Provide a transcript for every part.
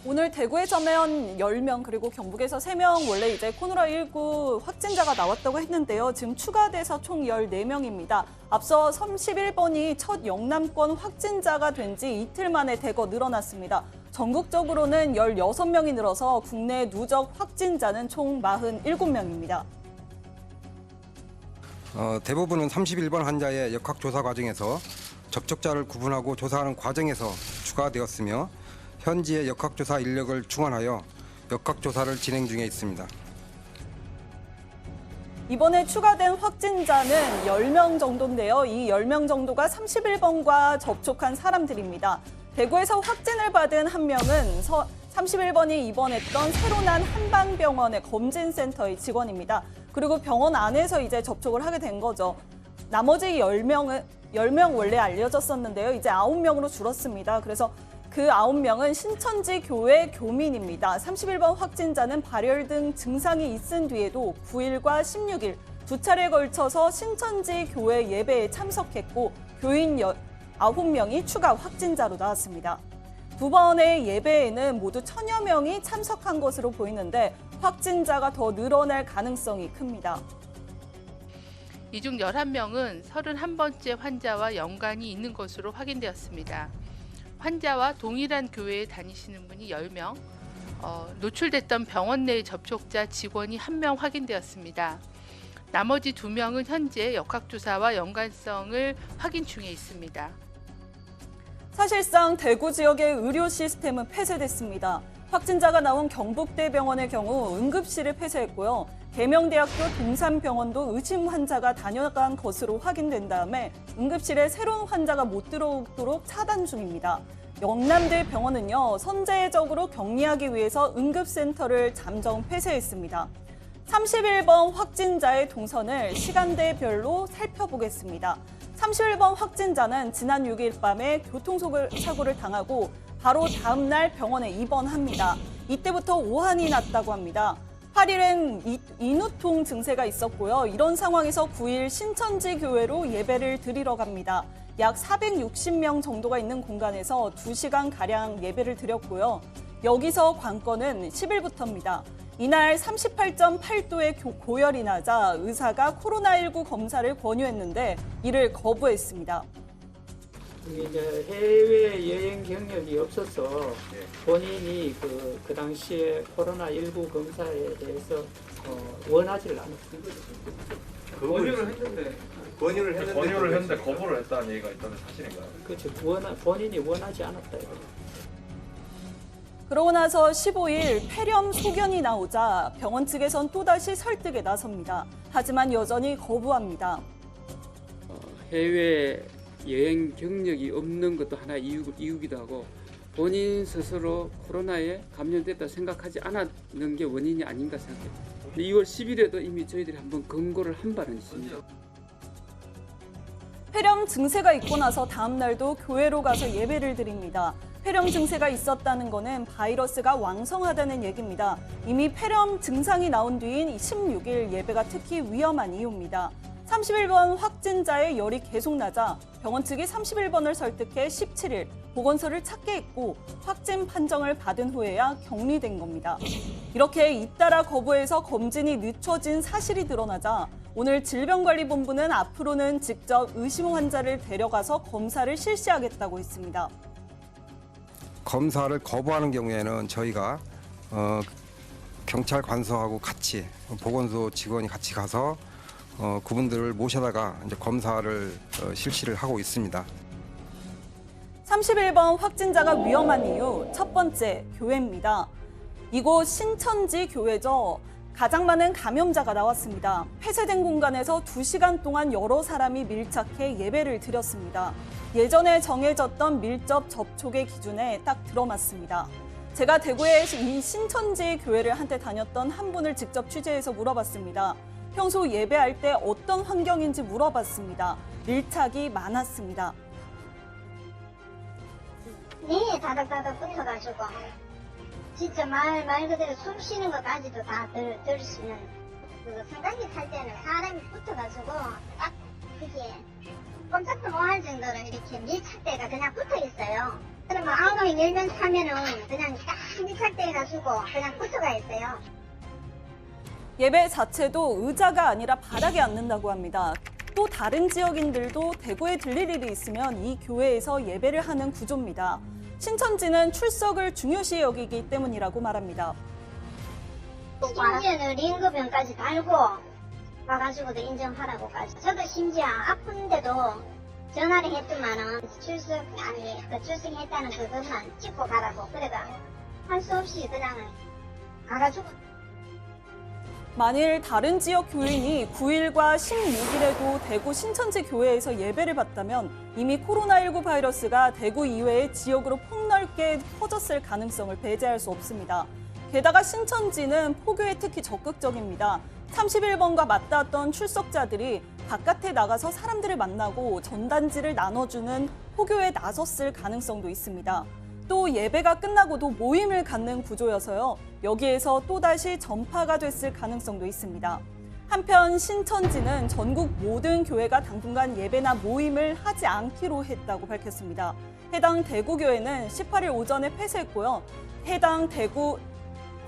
오늘 대구에서만 10명 그리고 경북에서 3명 원래 이제 코로나19 확진자가 나왔다고 했는데요. 지금 추가돼서 총 14명입니다. 앞서 31번이 첫 영남권 확진자가 된 지 이틀 만에 대거 늘어났습니다. 전국적으로는 16명이 늘어서 국내 누적 확진자는 총 47명입니다. 대부분은 31번 환자의 역학조사 과정에서 접촉자를 구분하고 조사하는 과정에서 추가되었으며 현지의 역학조사 인력을 충원하여 역학조사를 진행 중에 있습니다. 이번에 추가된 확진자는 10명 정도인데요. 이 10명 정도가 31번과 접촉한 사람들입니다. 대구에서 확진을 받은 한 명은 31번이 입원했던 새로 난 한방병원의 검진센터의 직원입니다. 그리고 병원 안에서 이제 접촉을 하게 된 거죠. 나머지 10명 원래 알려졌었는데요. 이제 9명으로 줄었습니다. 그래서 그 9명은 신천지 교회 교민입니다. 31번 확진자는 발열 등 증상이 있은 뒤에도 9일과 16일 두 차례에 걸쳐서 신천지 교회 예배에 참석했고 교인 9명이 추가 확진자로 나왔습니다. 두 번의 예배에는 모두 1000여 명이 참석한 것으로 보이는데 확진자가 더 늘어날 가능성이 큽니다. 이 중 11명은 31번째 환자와 연관이 있는 것으로 확인되었습니다. 환자와 동일한 교회에 다니시는 분이 10명, 노출됐던 병원 내 접촉자 직원이 1명 확인되었습니다. 나머지 2명은 현재 역학조사와 연관성을 확인 중에 있습니다. 사실상 대구 지역의 의료 시스템은 폐쇄됐습니다. 확진자가 나온 경북대병원의 경우 응급실을 폐쇄했고요. 계명대학교 동산병원도 의심 환자가 다녀간 것으로 확인된 다음에 응급실에 새로운 환자가 못 들어오도록 차단 중입니다. 영남대병원은요, 선제적으로 격리하기 위해서 응급센터를 잠정 폐쇄했습니다. 31번 확진자의 동선을 시간대별로 살펴보겠습니다. 31번 확진자는 지난 6일 밤에 교통사고를 당하고 바로 다음 날 병원에 입원합니다. 이때부터 오한이 났다고 합니다. 8일엔 인후통 증세가 있었고요. 이런 상황에서 9일 신천지 교회로 예배를 드리러 갑니다. 약 460명 정도가 있는 공간에서 2시간가량 예배를 드렸고요. 여기서 관건은 10일부터입니다. 이날 38.8도의 고열이 나자 의사가 코로나19 검사를 권유했는데 이를 거부했습니다. 이제 해외 여행 경력이 없어서 본인이 그 당시에 코로나19 검사에 대해서 원하지를 않았습니다. 권유를 했는데 거부를 했다는 얘기가 있다는 사실인가요? 그렇죠. 본인이 원하지 않았다 이거. 그러고 나서 15일 폐렴 소견이 나오자 병원 측에선 또다시 설득에 나섭니다. 하지만 여전히 거부합니다. 해외 여행 경력이 없는 것도 하나 이유기도 하고 본인 스스로 코로나에 감염됐다 생각하지 않았는 게 원인이 아닌가 생각해요. 2월 10일에도 이미 저희들이 한번 권고를 한 바는 있습니다. 폐렴 증세가 있고 나서 다음 날도 교회로 가서 예배를 드립니다. 폐렴 증세가 있었다는 것은 바이러스가 왕성하다는 얘기입니다. 이미 폐렴 증상이 나온 뒤인 16일 예배가 특히 위험한 이유입니다. 31번 확진자의 열이 계속 나자 병원 측이 31번을 설득해 17일 보건소를 찾게 했고 확진 판정을 받은 후에야 격리된 겁니다. 이렇게 잇따라 거부해서 검진이 늦춰진 사실이 드러나자 오늘 질병관리본부는 앞으로는 직접 의심 환자를 데려가서 검사를 실시하겠다고 했습니다. 검사를 거부하는 경우에는 저희가 경찰 관서하고 같이 보건소 직원이 같이 가서 그분들을 모셔다가 이제 검사를 실시를 하고 있습니다. 31번 확진자가 위험한 이유 첫 번째 교회입니다. 이곳 신천지 교회죠. 가장 많은 감염자가 나왔습니다. 폐쇄된 공간에서 2시간 동안 여러 사람이 밀착해 예배를 드렸습니다. 예전에 정해졌던 밀접 접촉의 기준에 딱 들어맞습니다. 제가 대구에 이 신천지 교회를 한때 다녔던 한 분을 직접 취재해서 물어봤습니다. 평소 예배할 때 어떤 환경인지 물어봤습니다. 밀착이 많았습니다. 네, 다닥다닥 붙어가지고 진짜 말 그대로 숨 쉬는 것까지도 다 들 수 있는 그 성당기 탈 때는 사람이 붙어가지고 딱 그게 꼼짝도 못할 정도로 이렇게 밀착대가 그냥 붙어 있어요. 그러면 앙동이 열면 타면은 그냥 딱 밀착 가가지고 그냥 붙어가 있어요. 예배 자체도 의자가 아니라 바닥에 앉는다고 합니다. 또 다른 지역인들도 대구에 들릴 일이 있으면 이 교회에서 예배를 하는 구조입니다. 신천지는 출석을 중요시 여기기 때문이라고 말합니다. 심지어는 링거병까지 달고 와가지고도 인정하라고까지. 저도 심지어 아픈데도 전화를 했더만은 출석했다는 그것만 찍고 가라고. 그래가 할 수 없이 그냥 가가지고. 만일 다른 지역 교인이 9일과 16일에도 대구 신천지 교회에서 예배를 받다면 이미 코로나19 바이러스가 대구 이외의 지역으로 폭넓게 퍼졌을 가능성을 배제할 수 없습니다. 게다가 신천지는 포교에 특히 적극적입니다. 31번과 맞닿았던 출석자들이 바깥에 나가서 사람들을 만나고 전단지를 나눠주는 포교에 나섰을 가능성도 있습니다. 또 예배가 끝나고도 모임을 갖는 구조여서요. 여기에서 또다시 전파가 됐을 가능성도 있습니다. 한편 신천지는 전국 모든 교회가 당분간 예배나 모임을 하지 않기로 했다고 밝혔습니다. 해당 대구교회는 18일 오전에 폐쇄했고요. 해당 대구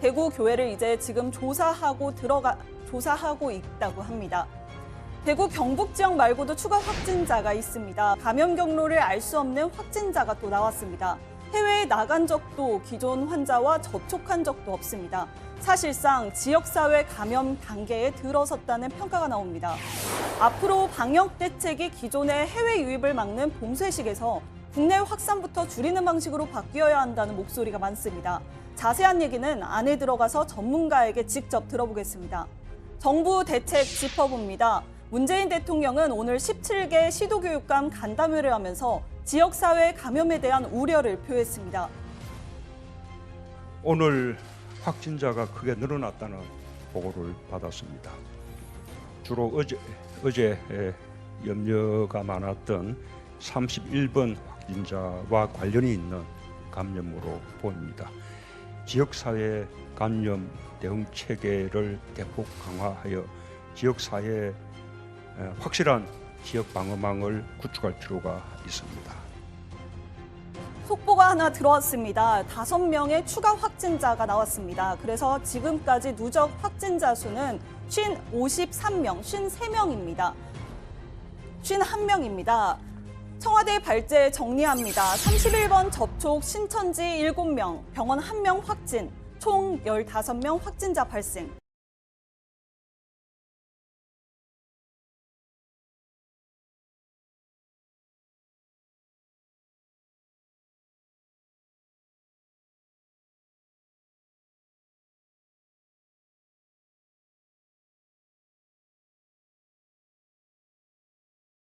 교회를 이제 지금 조사하고 있다고 합니다. 대구 경북 지역 말고도 추가 확진자가 있습니다. 감염 경로를 알 수 없는 확진자가 또 나왔습니다. 해외에 나간 적도 기존 환자와 접촉한 적도 없습니다. 사실상 지역사회 감염 단계에 들어섰다는 평가가 나옵니다. 앞으로 방역 대책이 기존의 해외 유입을 막는 봄쇠식에서 국내 확산부터 줄이는 방식으로 바뀌어야 한다는 목소리가 많습니다. 자세한 얘기는 안에 들어가서 전문가에게 직접 들어보겠습니다. 정부 대책 짚어봅니다. 문재인 대통령은 오늘 17개 시도교육감 간담회를 하면서 지역사회 감염에 대한 우려를 표했습니다. 오늘 확진자가 크게 늘어났다는 보고를 받았습니다. 주로 어제 염려가 많았던 31번 확진자와 관련이 있는 감염으로 보입니다. 지역사회 감염 대응 체계를 대폭 강화하여 지역사회에 확실한 지역 방어망을 구축할 필요가 있습니다. 속보가 하나 들어왔습니다. 5명의 추가 확진자가 나왔습니다. 그래서 지금까지 누적 확진자 수는 53명입니다. 51명입니다. 청와대 발제 정리합니다. 31번 접촉 신천지 7명, 병원 1명 확진, 총 15명 확진자 발생.